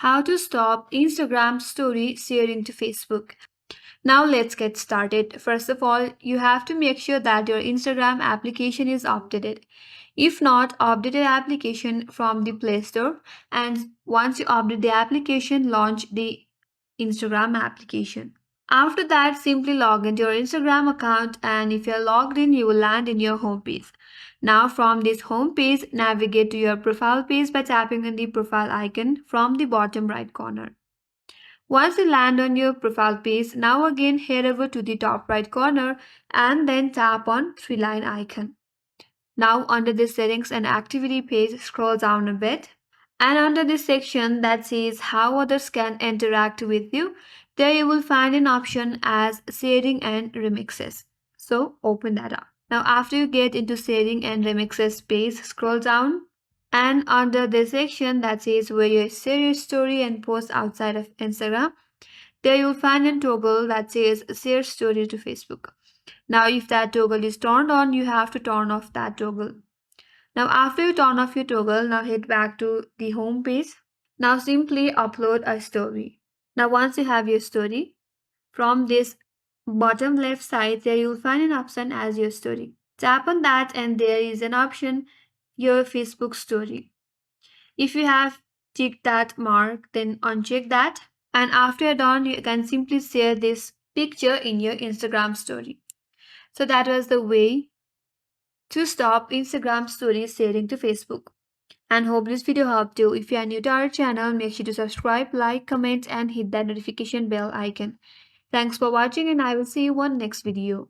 How to stop Instagram story sharing to Facebook. Now let's get started. First of all, you have to make sure that your Instagram application is updated. If not, update the application from the Play Store, and once you update the application, launch the Instagram application. After that, simply log into your Instagram account, and if you're logged in, you will land in your home page. Now, from this home page, navigate to your profile page by tapping on the profile icon from the bottom right corner. Once you land on your profile page, now again head over to the top right corner and then tap on three line icon. Now under the settings and activity page, scroll down a bit, and under this section that says how others can interact with you, there you will find an option as sharing and remixes. So open that up. Now after you get into sharing and remixes page, scroll down, and under the section that says where you share your story and post outside of Instagram, there you'll find a toggle that says share story to Facebook. Now if that toggle is turned on, you have to turn off that toggle. Now after you turn off your toggle, now head back to the home page. Now simply upload a story. Now once you have your story, from this bottom left side there you'll find an option as your story. Tap on that and there is an option your Facebook story. If you have ticked that mark, then uncheck that. And after you're done, you can simply share this picture in your Instagram story. So that was the way to stop Instagram stories sharing to Facebook. And hope this video helped you. If you are new to our channel, make sure to subscribe, like, comment, and hit that notification bell icon. Thanks for watching, and I will see you on next video.